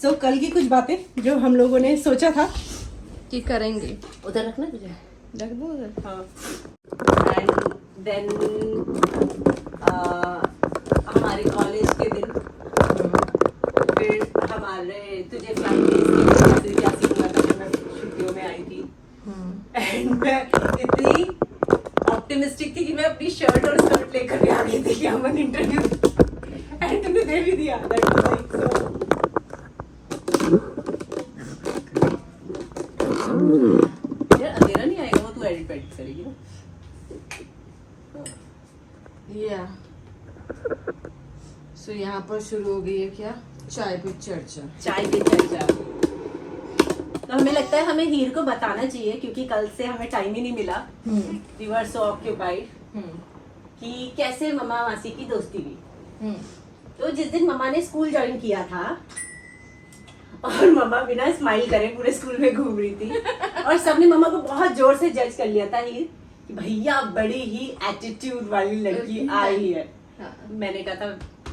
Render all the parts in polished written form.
सो कल की कुछ बातें जो हम लोगों ने सोचा था कि करेंगे। उधर रखना तुझे। रख दो उधर। हाँ। एंड देन हमारे कॉलेज के दिन, फिर हमारे तुझे फ्लाइट क्या सीन हुआ था जब मैं छुट्टियों में आई थी। एंड मैं इतनी ऑप्टिमिस्टिक थी कि मैं अपनी शर्ट और स्कर्ट लेकर के आ गई थी कि अमन इंटरव्यू एंड तुमने दे भी दिया। दैट वाज लाइक सो यार अंधेरा नहीं आएगा, वो तू एडिट पेडिट करेगी ना। या सो यहाँ पर शुरू हो गई है क्या, चाय पे चर्चा। चाय पे चर्चा। तो हमें लगता है हमें हीर को बताना चाहिए क्योंकि कल से हमें टाइम ही नहीं मिला। वी वर सो ऑक्यूपाइड कि कैसे मम्मा मासी की दोस्ती हुई। तो जिस दिन मम्मा ने स्कूल ज्वाइन किया था और मम्मा बिना स्माइल करे पूरे स्कूल में घूम रही थी और सबने मम्मा को बहुत जोर से जज कर लिया था हीर कि भैया बड़ी ही एटीट्यूड वाली लड़की आई है। मैंने कहा था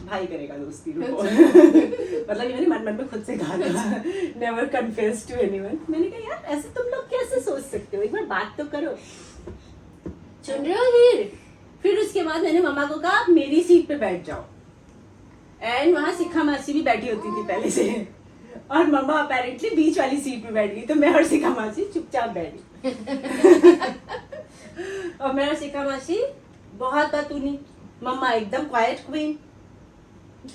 भाई करेगा दोस्ती रुको। मतलब ये मैंने मन मन में खुद से कहा था, नेवर कन्फेस टू एनीवन। मैंने कहा यार ऐसे तुम लोग कैसे सोच सकते हो, एक बार बात तो करो। सुन रहे हो हीर? फिर उसके बाद मैंने मम्मा को कहा मेरी सीट पे बैठ जाओ। एंड वहां शिखा मासी भी बैठी होती थी पहले से और मम्मा अपेरेंटली बीच वाली सीट पे बैठ गई, तो मैं और शिखा मासी चुपचाप बैठी। और मैं और शिखा मासी बहुत बातूनी, मम्मा एकदम क्वाइट क्वीन।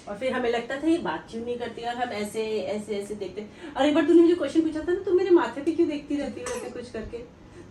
और फिर हमें लगता था ये बात क्यों नहीं करती और हम ऐसे ऐसे ऐसे देखते। और एक बार तूने मुझे क्वेश्चन पूछा था ना, तुम मेरे माथे पे क्यों देखती रहती हो ऐसे कुछ करके।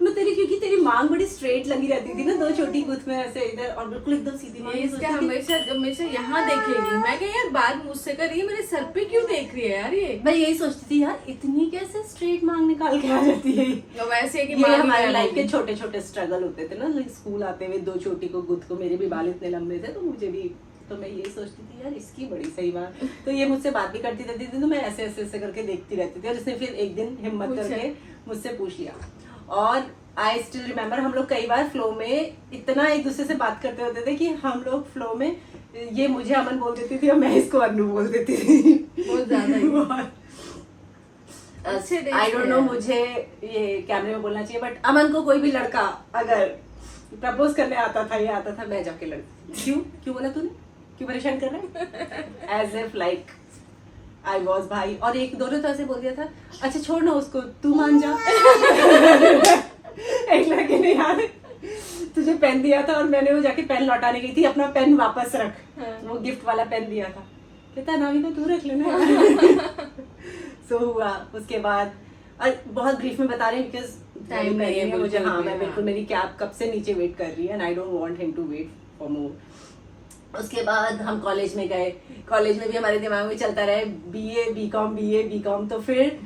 मैं तेरी क्योंकि तेरी मांग बड़ी स्ट्रेट लगी रहती थी ना, दो छोटी गुथ में ऐसे इधर और बिल्कुल एकदम सीधी मांग। इसका हमेशा हमेशा यहाँ देखेगी। मैं कह यार बात मुझसे कर रही है, मेरे सर पे क्यों देख रही है यार ये। मैं यही सोचती थी यार इतनी कैसे स्ट्रेट मांग निकाल के आ जाती है। तो वैसे है कि ये हमारे लाइफ के छोटे छोटे स्ट्रगल होते थे ना, स्कूल आते हुए दो छोटी को गुथ को, मेरे भी बाल इतने लंबे थे तो मुझे भी, तो मैं यही सोचती थी यार इसकी बड़ी सही बात। तो ये मुझसे बात भी करती रहती थी तो मैं ऐसे ऐसे ऐसे करके देखती रहती थी और इसने फिर एक दिन हिम्मत करके मुझसे पूछ लिया। और आई स्टिल रिमेम्बर हम लोग कई बार फ्लो में इतना एक दूसरे से बात करते होते थे कि हम लोग फ्लो में ये मुझे अमन बोल देती थी और मैं इसको अनु बोल देती थी। बहुत ज्यादा आई डोंट नो मुझे ये कैमरे में बोलना चाहिए बट अमन को कोई भी लड़का अगर प्रपोज करने आता था या आता था मैं जाके लड़ती। क्यों बोला तूने, क्यों परेशान कर रहा है? As if like I was भाई। और एक दोनों तो ऐसे बोल दिया था अच्छा छोड़ ना उसको तू मान जा। एक लड़के ने यार तुझे पेन दिया था और मैंने वो जाके पेन लौटाने गई थी, अपना पेन वापस रख। वो गिफ्ट वाला पेन दिया था, कहता नावी को तू रख लेना। सो हुआ उसके बाद। और बहुत ब्रीफ में बता रही हूँ बिकॉज टाइम नहीं है मुझे। हाँ मैं बिल्कुल, मेरी कैब कब से नीचे वेट कर रही है and I don't want him to wait for more. उसके बाद हम कॉलेज में गए। कॉलेज में भी हमारे दिमाग में चलता रहे बीए बीकॉम। तो फिर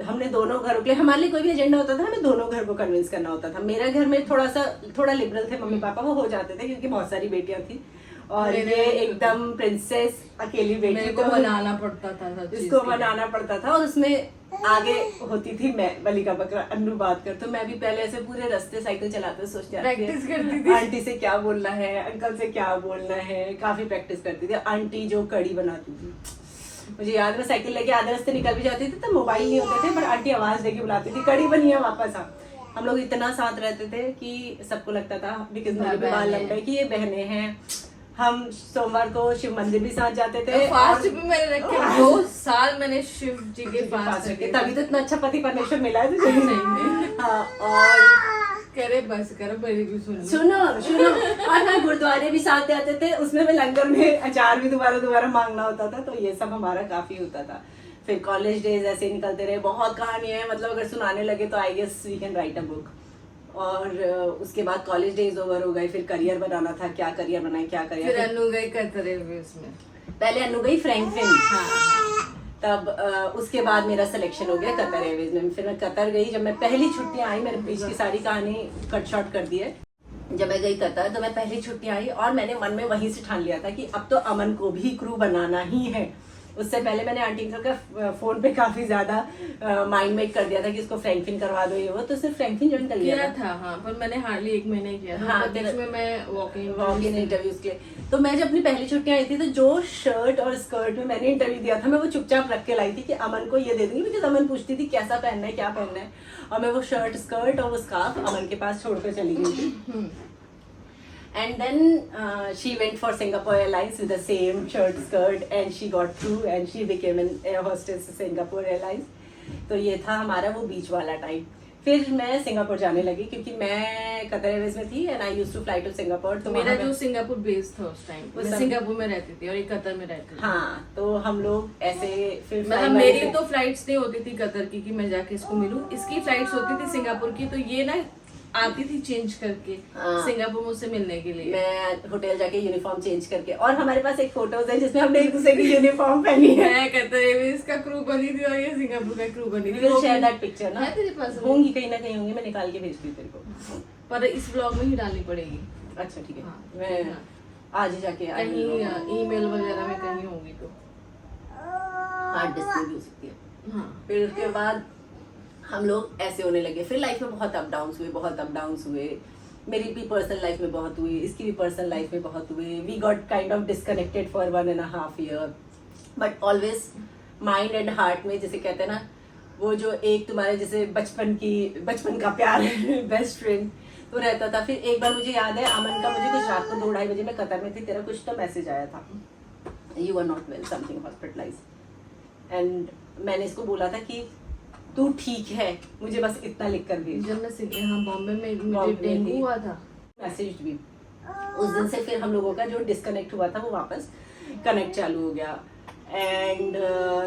हमने दोनों घरों के लिए, हमारे लिए कोई भी एजेंडा होता था हमें दोनों घर को कन्विंस करना होता था। मेरा घर में थोड़ा लिबरल थे मम्मी पापा, वो हो जाते थे क्योंकि बहुत सारी बेटियां थी और ये एकदम प्रिंसेस अकेली बेटी को मनाना पड़ता था, इसको मनाना पड़ता था। और उसमें आगे होती थी मैं, बलि का बकरा अन्नू बात कर। तो मैं भी पहले ऐसे पूरे रास्ते साइकिल चलाते सोचती प्रैक्टिस करती थी आंटी से क्या बोलना है, अंकल से क्या बोलना है, काफी प्रैक्टिस करती थी। आंटी जो कड़ी बनाती थी, मुझे याद है साइकिल लेके आधे रास्ते निकल भी जाती थी तो मोबाइल नहीं होते थे बट आंटी आवाज देके बुलाती थी कड़ी बनी है वापस आ। हम लोग इतना साथ रहते थे कि सबको लगता था बिकॉज मेरे भी बाल लंबे कि ये बहनें हैं। हम सोमवार को शिव मंदिर भी साथ जाते थे। फास्ट भी मैंने रखे 2 साल मैंने शिव जी के फास्ट रखे, तभी तो इतना अच्छा पति परमेश्वर मिला है तुझे। नहीं। हाँ, और करे बस करो मेरी भी सुनो। और हम गुरुद्वारे भी साथ जाते थे, उसमें मैं लंगर में अचार भी दोबारा मांगना होता था। तो ये सब हमारा काफी होता था। फिर कॉलेज डेज ऐसे निकलते रहे, बहुत कहानियां हैं, मतलब अगर सुनाने लगे तो I guess we can write a book. और उसके बाद कॉलेज डेज ओवर हो गए, फिर करियर बनाना था, क्या करियर बनाए क्या करियर। फिर अनु गई कतर एयरवेज में, पहले अनु गई फ्रैंकफिन। तब उसके बाद मेरा सिलेक्शन हो गया कतर एयरवेज में। फिर मैं कतर गई, जब मैं पहली छुट्टियां आई, मैंने बीच की सारी कहानी कट शॉर्ट कर दी है। जब मैं गई कतर तो मैं पहली छुट्टी आई और मैंने मन में वहीं से ठान लिया था कि अब तो अमन को भी क्रू बनाना ही है। उससे पहले मैंने आंटी अंकल का फोन पे काफी ज्यादा माइंड मेक कर दिया था कि इसको फ्रैंकफिन करवा दो, ये वो, तो सिर्फ फ्रैंकफिन ज्वाइन कर लिया था। हाँ, पर मैंने हार्डली 1 महीने किया था। हाँ, बीच में मैं वॉक इन इंटरव्यूज के लिए। तो मैं जब अपनी पहली छुट्टियां आई थी तो जो शर्ट और स्कर्ट में मैंने इंटरव्यू दिया था, मैं वो चुपचाप रख के लाई थी कि अमन को ये दे दूंगी, बिकॉज अमन पूछती थी कैसा पहनना है, क्या पहनना है, और मैं वो शर्ट स्कर्ट और वो स्कार्फ अमन के पास छोड़कर चली गई थी। And then she went for Singapore Airlines with the same shirt, skirt, and she got through and she became an air hostess to Singapore Airlines. तो ये था हमारा वो बीच वाला टाइम। फिर मैं सिंगापुर जाने लगी क्योंकि मैं कतर एयरवेज में थी and I used to fly to Singapore. तो मेरा जो सिंगापुर बेस था उस टाइम, मैं सिंगापुर में रहती थी और एक कतर में रहती थी। हाँ, तो हम लोग ऐसे फिर मतलब मेरी तो फ्लाइट्स नहीं होती थी कतर की कि मैं जाके इसको मिलूं, इसकी फ्लाइट्स होती थी सिंगापुर की, तो ये ना आती थी चेंज करके सिंगापुर मुझसे मिलने के लिए। मैं होटल जाके यूनिफॉर्म चेंज करके, और हमारे पास एक फोटोज है जिसमें हमने एक दूसरे की यूनिफॉर्म पहनी है। मैं कतर एयरवेज का क्रू बनी थी और ये सिंगापुर का क्रू बनी थी। विल शेयर दैट पिक्चर ना, है तेरे पास? होंगी कहीं ना कहीं होंगी, मैं निकाल के भेजती हूँ तेरे को, पर इस ब्लॉग में ही डालनी पड़ेगी। अच्छा ठीक है। हाँ, मैं आज ही जाके कहीं ईमेल वगैरह में कहीं होंगी तो हार्ड डिस्क भी हो सकती है। हाँ। फिर उसके बाद हम लोग ऐसे होने लगे। फिर लाइफ में बहुत अप डाउन्स हुए। मेरी भी पर्सनल लाइफ में बहुत हुए, इसकी भी पर्सनल लाइफ में बहुत हुए। We got kind of disconnected for 1.5 year, but always mind and heart में, जैसे कहते हैं ना, वो जो एक तुम्हारे जैसे बचपन का प्यार बेस्ट फ्रेंड तो रहता था। फिर एक बार मुझे याद है अमन का, मुझे कुछ रात को 2-2:30 बजे मैं कतर में थी, तेरा कुछ तो मैसेज आया था, you are not well, something hospitalize, and मैंने इसको बोला था कि तू ठीक है, मुझे बस इतना लिख कर भेज। जब मैं यहाँ बॉम्बे में मुझे डेंगू हुआ था, मैसेज भी उस दिन से फिर हम लोगों का जो डिस्कनेक्ट हुआ था वो वापस कनेक्ट चालू हो गया। And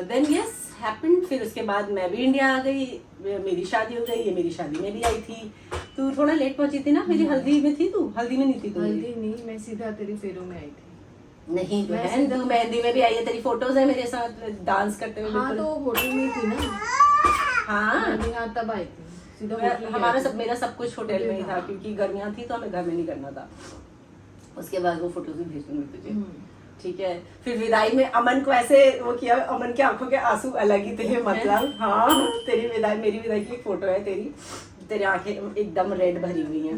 then yes happened. फिर उसके बाद मैं भी इंडिया आ गई, मेरी शादी हो गई, ये मेरी शादी में भी आई थी। तू थोड़ा लेट पहुंची थी ना, मेरी हल्दी में थी, तू हल्दी में नहीं थी। हल्दी नहीं, मैं सीधा तेरी फेरों में आई थी। नहीं बहन, तू मेहंदी में भी आई है, तेरी फोटोज है मेरे साथ डांस करते हुए। हाँ, तो होटल में थी ना। हाँ, तब आई थी सीधा। हमारा मेरा सब कुछ होटल में ही था क्योंकि गर्मियाँ थी तो हमें घर में नहीं करना था। उसके बाद वो फोटोज भी भेज दूंगी तुझे, ठीक है। फिर विदाई में अमन को ऐसे वो किया, अमन के आंखों के आंसू अलग ही थे, मतलब हाँ, तेरी विदाई, मेरी विदाई की एक फोटो है तेरी आंखें एकदम रेड भरी हुई हैं।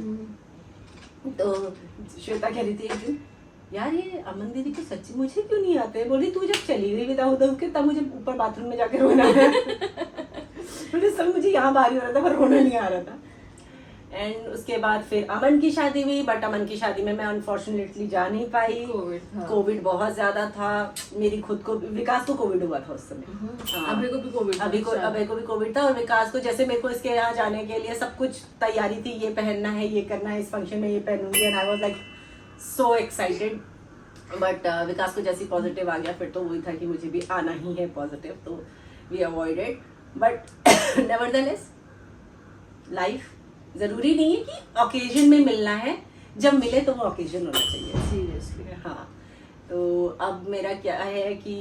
तो श्वेता कह रही थी एक दिन, यार ये अमन दीदी को सच्ची मुझे क्यों नहीं आते। बोली तू जब चली गई विदा उधर के तब मुझे ऊपर बाथरूम में जाके रोना है। सब मुझे यहाँ बाहर हो रहा था पर रोना नहीं आ रहा था। एंड उसके बाद फिर अमन की शादी हुई, बट अमन की शादी में मैं अनफॉर्चुनेटली जा नहीं पाई, कोविड बहुत ज्यादा था। मेरी खुद को, विकास को कोविड हुआ था उस समय। अभी को भी कोविड था और विकास को जैसे मेरे को इसके यहाँ जाने के लिए सब कुछ तैयारी थी, ये पहनना है, ये करना है, इस फंक्शन में ये पहनूंगी, and I was like so excited. But Vikas को जैसे पॉजिटिव आ गया फिर तो वही था कि मुझे भी आना ही है पॉजिटिव, तो we avoided. But nevertheless life जरूरी नहीं है कि ओकेजन में मिलना है, जब मिले तो वो ओकेजन होना चाहिए, सीरियसली। हाँ। तो अब मेरा क्या है कि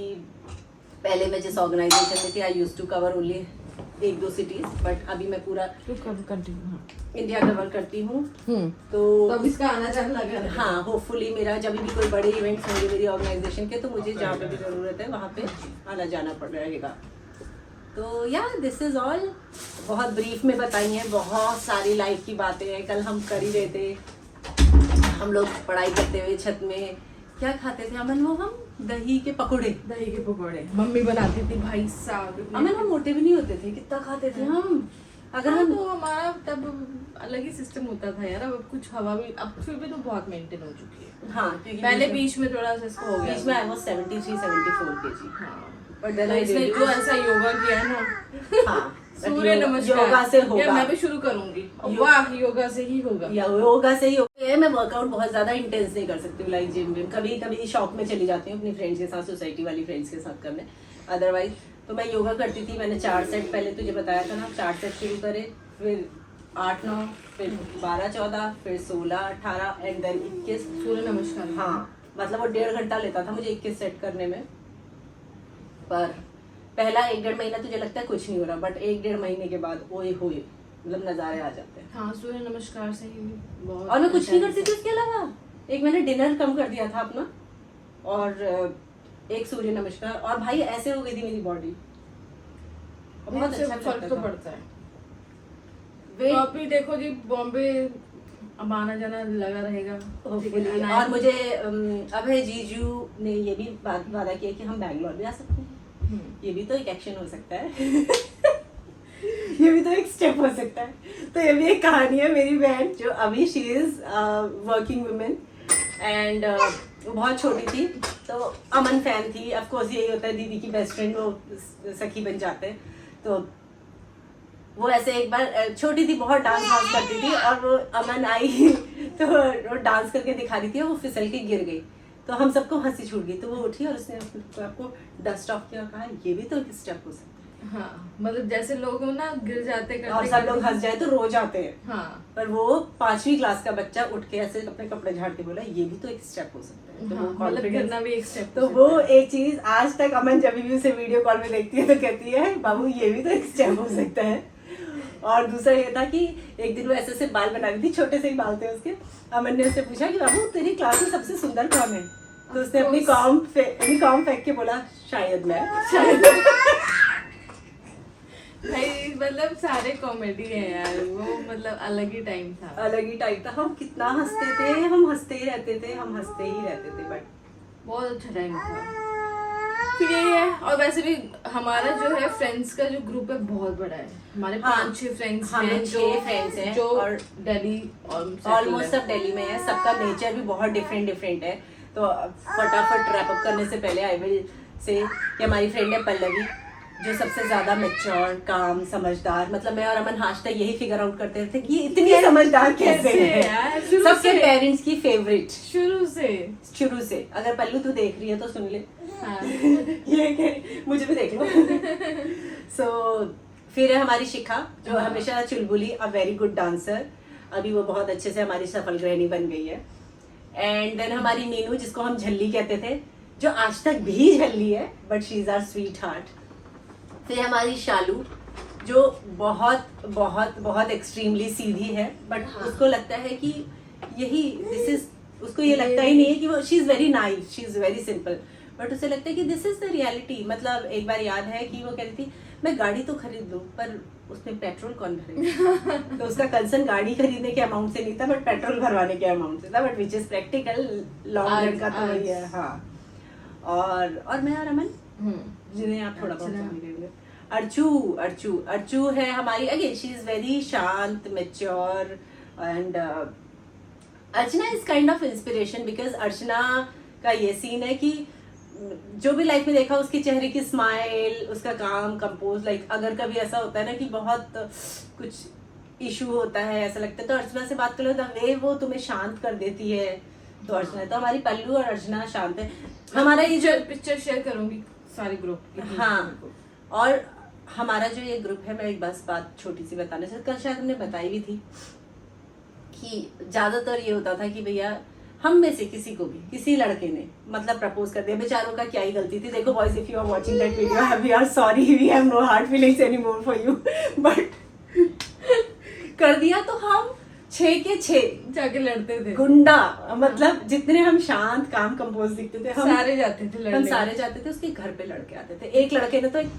पहले मैं जिस ऑर्गेनाइजेशन में थी I used to cover only 1-2 cities, but अभी मैं पूरा इंडिया कवर करती हूँ। तो अब इसका आना जाना लगा। हाँ, होपफुली मेरा जब भी कोई बड़े इवेंट्स होंगे मेरी ऑर्गेनाइजेशन के, तो मुझे जहाँ पे भी जरूरत है वहाँ पे आना जाना पड़ रहेगा। तो या दिस इज ऑल। बहुत ब्रीफ में बताई हैं, बहुत सारी लाइफ की बातें हैं। कल हम कर ही रहे थे, हम लोग पढ़ाई करते हुए छत में क्या खाते थे अमन, वो हम दही के पकौड़े मम्मी बनाती थी भाई साहब। अमन हम मोटे भी नहीं होते थे, कितना खाते थे हम। अगर हम तो हमारा तब अलग ही सिस्टम होता था यार। अब कुछ हवा भी, अब फिर भी तो बहुत मेंटेन हो चुकी है। हाँ, क्योंकि पहले बीच में थोड़ा सा इसको हो गया, बीच में आई वाज 73-74 kg। हाँ, बट देन इसने जो ऐसा योगा किया ना, हाँ, सूर्य नमस्कार योगा से होगा। यार मैं भी शुरू करूंगी। वाह, योगा से ही होगा। योगा से ही होगा। मैं वर्कआउट बहुत ज्यादा इंटेंस नहीं कर सकती हूँ, लाइक जिम में कभी कभी शौक में चली जाती हूँ अपनी फ्रेंड्स के साथ, सोसाइटी वाली फ्रेंड्स के साथ करने। अदरवाइज तो मैं योगा करती थी। मैंने 4 सेट पहले तुझे बताया था ना, 4 सेट शुरू करे, फिर 8-9, फिर 12-14, फिर 16-18 एंड देन 21 सूर्य नमस्कार। हाँ, मतलब वो 1.5 घंटा लेता था मुझे 21 सेट करने में। पर पहला 1-1.5 महीना तुझे लगता है कुछ नहीं हो रहा, बट 1-1.5 महीने के बाद ओए होए मतलब नजारे आ जाते हैं। हाँ, सूर्य नमस्कार से ही बहुत। और मैं कुछ नहीं करती थी उसके अलावा। एक मैंने डिनर कम कर दिया था अपना, और एक सूर्य नमस्कार, और भाई ऐसे हो गई थी मेरी बॉडी, बहुत अच्छा फर्क तो पड़ता है। वेट। तो अभी देखो जी बॉम्बे अब आना जाना लगा रहेगा। और मुझे अभय जीजू ने ये भी वादा किया कि हम बैंगलोर भी आ सकते हैं। ये भी तो एक एक्शन हो सकता है। ये भी तो एक स्टेप हो सकता है। तो ये भी एक कहानी है। मेरी बहन जो अभी she is working women and वो बहुत छोटी थी, तो अमन फैन थी। ऑफ कोर्स यही होता है, दीदी की बेस्ट फ्रेंड वो सखी बन जाते हैं। तो वो ऐसे एक बार छोटी थी, बहुत डांस करती थी, और वो अमन आई तो वो डांस करके दिखा रही थी और वो फिसल के गिर गई। तो हम सबको हंसी छूट गई। तो वो उठी और उसने आपको डस्ट ऑफ किया, कहा ये भी तो एक स्टेप हो सकता है। हाँ, मतलब जैसे लोग ना गिर जाते करते और सब लोग हंस जाए तो रो जाते हैं। हाँ, पर वो 5वीं क्लास का बच्चा उठ के ऐसे अपने कपड़े झाड़ के बोला ये भी तो एक स्टेप हो सकता है। तो हाँ, वो मतलब गिरना भी एक स्टेप। तो वो एक चीज आज तक अमन जब भी उसे वीडियो कॉल में देखती है तो कहती है बाबू ये भी तो एक स्टेप हो सकता है। और दूसरा ये था कि एक दिन वो ऐसे से बाल बना रही थी, छोटे से ही बाल थे उसके। अमन ने उससे पूछा कि बाबू तेरी क्लास में सबसे सुंदर कौन है? तो उसने अपनी कॉम फेंक के बोला शायद मैं। भाई मतलब सारे कॉमेडी है यार, वो मतलब अलग ही टाइम था। अलग ही टाइम था। हम कितना हंसते थे, हम हंसते ही रहते थे। बट बहुत अच्छा टाइम था। फिर यही है। और वैसे भी हमारा जो है फ्रेंड्स का जो ग्रुप है बहुत बड़ा है। हमारे 5-6 फ्रेंड्स हैं, 6 फ्रेंड्स हैं जो और दिल्ली ऑलमोस्ट सब दिल्ली में है। सबका नेचर भी बहुत डिफरेंट है। तो फटाफट रैप अप करने से पहले आई विल से कि हमारी फ्रेंड है पल्लवी, जो सबसे ज्यादा मैच्योर, काम, समझदार। मतलब मैं और अमन आज तक यही फिगर आउट करते थे कि इतनी समझदार कैसे है। सबके पेरेंट्स की फेवरेट शुरू से। अगर पल्लू तू देख रही है तो सुन ले। हाँ। ये मुझे भी देख लो। सो फिर है हमारी शिखा, जो हमेशा चुलबुली, अ वेरी गुड डांसर। अभी वो बहुत अच्छे से हमारी सफल गृहिणी बन गई है। एंड देन हमारी मीनू, जिसको हम झल्ली कहते थे, जो आज तक भी झल्ली है, but she is our sweetheart. फिर हमारी शालू, जो बहुत बहुत बहुत एक्सट्रीमली सीधी है, बट उसको लगता है कि यही दिस इज, उसको ये लगता ही नहीं है कि वो she is very nice, she is very simple, but उसे लगता है कि दिस इज द रियलिटी। मतलब एक बार याद है कि वो कहती थी मैं गाड़ी तो खरीद लूं, पर उसमें पेट्रोल कौन भरेगा? तो उसका कंसर्न गाड़ी खरीदने के अमाउंट से नहीं था, बट पेट्रोल भरवाने के अमाउंट से था। But which is practical, long run का तो वही है। हाँ, और मैं और अमन, जिन्हें आप थोड़ा बहुत समझेंगे। अर्चू है हमारी, अगेन शी इज वेरी शांत, mature, and Archana is kind of inspiration, because Archana का ये सीन है कि जो भी लाइफ में देखा, उसके चेहरे की स्माइल, उसका काम कंपोज, लाइक अगर कभी ऐसा होता है ना कि बहुत कुछ इशू होता है, ऐसा लगता है, तो अर्चना से बात करो, द वे वो तुम्हें शांत कर देती है। तो अर्चना, तो हमारी पल्लू और अर्चना शांत है। हमारा ये जो पिक्चर शेयर करूंगी सारे ग्रुप की। हाँ, और हमारा जो ये ग्रुप है, मैं एक बस बात छोटी सी बताना चाहती, कल शायद हमने बताई भी थी कि ज्यादातर ये होता था कि भैया हम में से किसी को भी, किसी लड़के ने मतलब प्रपोज कर दिया, बेचारों का क्या ही गलती थी। देखो boys, if you are watching that video, we are sorry, we have no hard feelings anymore for you, but कर दिया तो हम 6 के 6 जाके लड़ते थे। गुंडा, मतलब जितने हम शांत, काम, कंपोज दिखते थे, हम सारे जाते थे, हम सारे जाते थे उसके घर पे लड़के आते थे। एक लड़के ने तो एक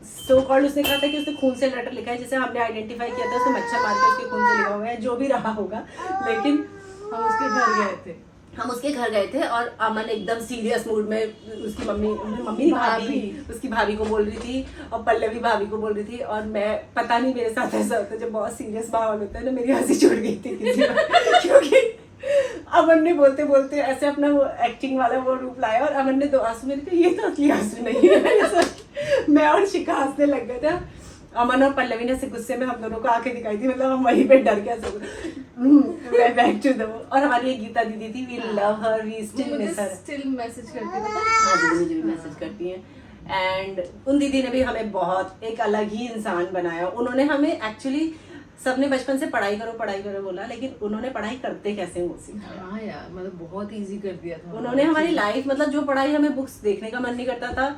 सो कॉल्ड, उसने कहा था कि उसने खून से लेटर लिखा है, जिसे हमने आइडेंटिफाई किया था, उसको मच्छर मार के उसके खून से लिखा हुआ है, जो भी रहा होगा। लेकिन हम उसके घर गए थे। हम उसके घर गए थे और अमन एकदम सीरियस मूड में उसकी भाभी उसकी भाभी को बोल रही थी, और पल्लवी भाभी को बोल रही थी, और मैं पता नहीं मेरे साथ ऐसा होता है जब बहुत सीरियस माहौल होता है ना, मेरी हंसी छूट गई थी किसी बार, क्योंकि अमन ने बोलते बोलते ऐसे अपना वो एक्टिंग वाला वो रूप लाया, और अमन ने 2 आंसू मेरे को, ये तो असली आंसू नहीं है। मैं और शिखा हंसने लग गए थे। अमन और पल्लवी ने से गुस्से में हम दोनों को आंखें दिखाई थी, मतलब हम वहीं पे डर के बैक टू द। और हमारी एक गीता दीदी थी, we love her, we still miss her, still message करती थी। हाँ, दीदी मुझे भी मैसेज करती हैं। एंड उन दीदी ने भी हमें बहुत एक अलग ही इंसान बनाया। उन्होंने हमें एक्चुअली, सबने बचपन से पढ़ाई करो बोला, लेकिन उन्होंने पढ़ाई करते कैसे वो सिखाया। हाँ यार, मतलब बहुत इजी कर दिया था उन्होंने हमारी लाइफ, मतलब जो पढ़ाई हमें बुक्स देखने का मन नहीं करता था,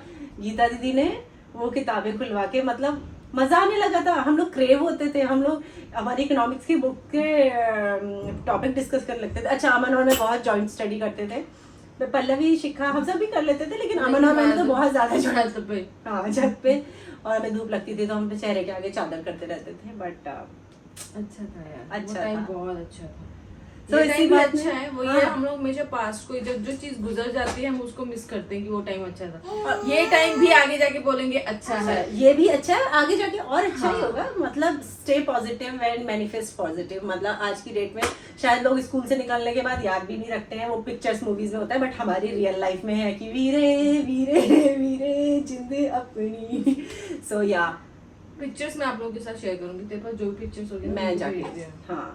गीता दीदी ने वो किताबें खुलवा के, मतलब मजा आने लगा था। हम लोग क्रेव होते थे, हम लोग हमारी इकोनॉमिक्स की बुक के टॉपिक डिस्कस करने लगते थे। अच्छा, अमन और मैं बहुत जॉइंट स्टडी करते थे, पल्लवी शिखा हम सब भी कर लेते थे, लेकिन अमन और मैंने तो बहुत ज्यादा छोड़ा। छत पे। हाँ छत पे, और हमें धूप लगती थी तो हम चेहरे के आगे चादर करते रहते थे, बट अच्छा था यार, अच्छा वो टाइम था। बहुत अच्छा था। तो ये इसी टाइम भी बात में- अच्छा है, वो ये हाँ। हम लोग हमेशा पास्ट को जब जो चीज गुजर जाती है हम उसको मिस करते हैं कि वो टाइम अच्छा था। ये टाइम भी आगे जाके बोलेंगे अच्छा है। ये भी अच्छा है, आगे जाके और अच्छा ही हाँ। होगा। मतलब stay positive and manifest positive. मतलब आज की डेट में शायद लोग स्कूल से निकलने के बाद याद भी नहीं रखते हैं, वो पिक्चर्स मूवीज में होता है, बट हमारी रियल लाइफ में है कि वीरे वीरे वीरे जिंद अपनी। सो या पिक्चर्स मैं आप लोगों के साथ शेयर करूंगी, तेरे पास जो भी पिक्चर्स होगी मैं जाके, हाँ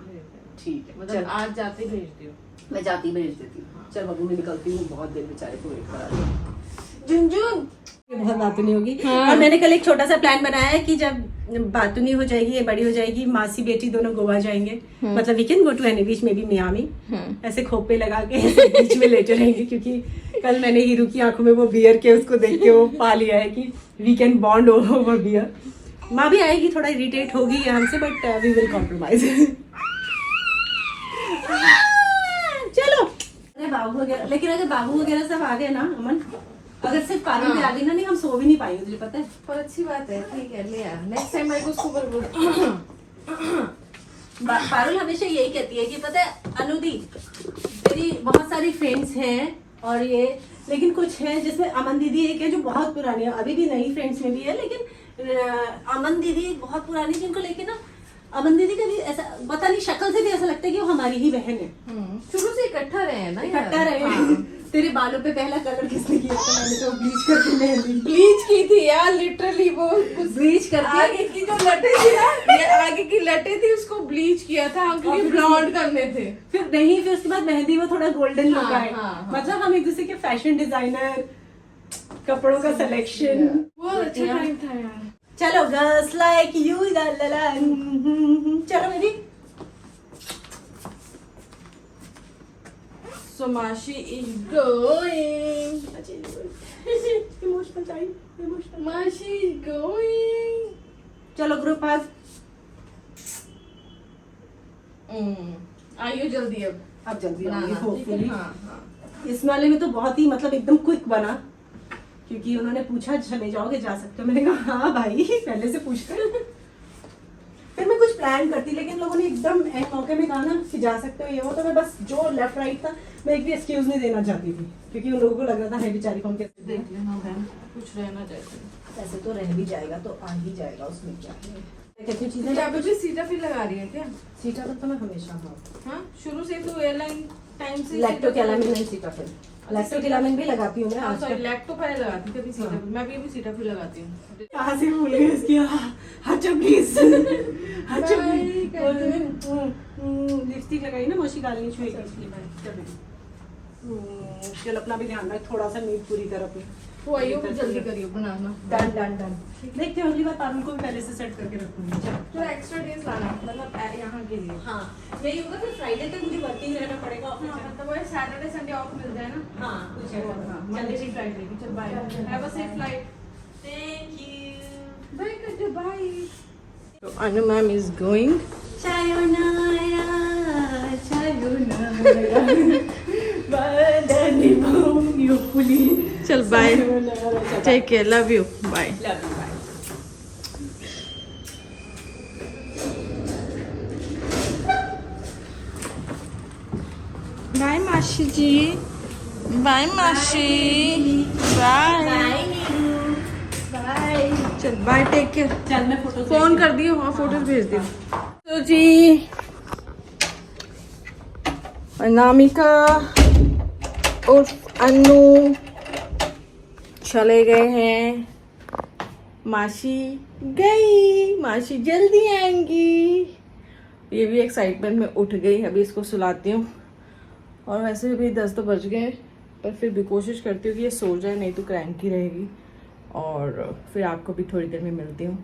ठीक है, मतलब आज जाते ही भेज दियो। मैं जाती भेज देती हूँ। चल बाबू मैं निकलती हूँ, बहुत देर बेचारे को वेट करा झुनझुन। बहुत बातूनी होगी। हाँ। और मैंने कल एक छोटा सा प्लान बनाया है कि जब बातूनी हो जाएगी, ये बड़ी हो जाएगी, मासी बेटी दोनों गोवा जाएंगे। मतलब we can go to any beach, maybe Miami. ऐसे खोपे लगा के ऐसे बीच में लेटे रहेंगे, क्योंकि कल मैंने हीरू की आंखों में वो बियर के उसको देख के वो पा लिया है कि we can bond over beer. माँ भी आएगी, थोड़ा इरिटेट होगी हमसे, बट वी विल कॉम्प्रोमाइज। चलो अरे बाबू वगैरह, लेकिन अगर बाबू वगैरह सब आ गए ना अमन, अगर सिर्फ पारुल भी आ गई ना, नहीं हम सो भी नहीं पाएंगे, तुझे पता है। पर अच्छी बात है, ठीक है ले यार, नेक्स्ट टाइम मैं उसको बोल। पारुल हमेशा यही कहती है कि पता है अनुदी, तेरी बहुत सारी फ्रेंड्स हैं और ये, लेकिन कुछ है जिसमें अमन दीदी एक है जो बहुत पुरानी है, अभी भी नई फ्रेंड्स में भी है, लेकिन अमन दीदी बहुत पुरानी, जिनको लेके ना अमन दीदी का भी ऐसा पता नहीं, शक्ल से भी ऐसा लगता है कि वो हमारी ही बहन है। शुरू से इकट्ठा रहे हैं ना यार। इकट्ठा रहे। हाँ। तेरे बालों पे पहला कलर किसने किया था? मैंने तो ब्लीच करके मेहंदी ब्लीच की थी यार, लिटरली वो ब्लीच करके। आगे की जो लटे थी ना, ये आगे की लटे थी उसको ब्लीच किया था हम, क्योंकि ब्लॉन्ड करने थे। फिर नहीं, फिर उसके बाद मेहंदी वो थोड़ा गोल्डन लुक हाँ, आए। हाँ। मतलब हम एक दूसरे के फैशन डिजाइनर, कपड़ों का सिलेक्शन, वो अच्छा टाइम था यार। चलो गर्ल्स लाइक यू, चलो मेरी। So Mashi is going. Emotional time, emotional. Mashi is going. चलो ग्रुप आज आइयो जल्दी अब। अब जल्दी बनाना, आएंगे ठीक है? होपफुली। हाँ, हाँ। इस वाले में तो बहुत ही मतलब एकदम क्विक बना, क्योंकि उन्होंने पूछा चले जाओगे, जा सकते हो। मैंने कहा हाँ भाई, पहले से पूछकर। फिर मैं कुछ प्लान करती, लेकिन लोगों ने एकदम एक मौके में कहा ना कि जा सकते हो ये वो, तो मैं बस जो लेफ्ट राइट था मैं एक भी एक्सक्यूज नहीं देना चाहती थी, क्योंकि उन लोगों को लग रहा था है बेचारी कौन कैसे देख लेना बहन, कुछ रहना चाहिए। ऐसे तो रह भी जाएगा, तो आ ही जाएगा, उसमें क्या है। कहती चीजें क्या तुझे सीटाफिल लगा रही है क्या? सीटा तो मैं हमेशा हाँ, हाँ, शुरू से तू एयरलाइन टाइम से लैक्टोकैलामिन नहीं सीटाफिल, लैक्टोकैलामिन भी लगाती हूँ मैं हाँ, आजकल। सॉरी, लैक्टो पहले लगाती थी, अभी सीटाफिल। मैं भी अभी सीटाफिल लगाती हूँ। कहाँ से भूल गई इसकी? अच्छा प्लीज, अच्छा लिपस्टिक लगाई ना मौसी, गाली छुएगी इसलिए। चल अपना भी ध्यान रख, थोड़ा सा नींद पूरी कर अपनी। वो आइयो जल्दी करियो बनाना। Done done done. देखते हैं अगली बार पारुल को भी पहले से सेट करके रखूंगी। तो एक्स्ट्रा डेज लाना, मतलब यहाँ के लिए। हाँ यही होगा, फिर फ्राइडे तक मुझे वर्किंग रहना पड़ेगा ऑफिस हाँ, में। मतलब वो सैटरडे संडे ऑफ मिल जाए ना। हाँ कुछ है। हाँ, मंडे की फ्लाइट लेगी। चल bye, have a safe flight. Thank you. Bye कर, बाय। तो Anu ma'am is going. Sayonara, sayonara, badani bom yo puli. चल bye, take care, love you, bye. Love you, bye. Bye मासी जी, बाय मासी, bye. Bye, Neeru. Bye. चल bye, take care. चल मैं photo phone कर दियो, हाँ फोटोज भेज दियो। तो जी अनामिका उर्फ अन्नू चले गए हैं। मासी गई, मासी जल्दी आएंगी। ये भी एक्साइटमेंट में उठ गई, अभी इसको सुलाती हूँ। और वैसे भी 10 तो बज गए, पर फिर भी कोशिश करती हूँ कि ये सो जाए, नहीं तो क्रैंकी रहेगी। और फिर आपको भी थोड़ी देर में मिलती हूँ।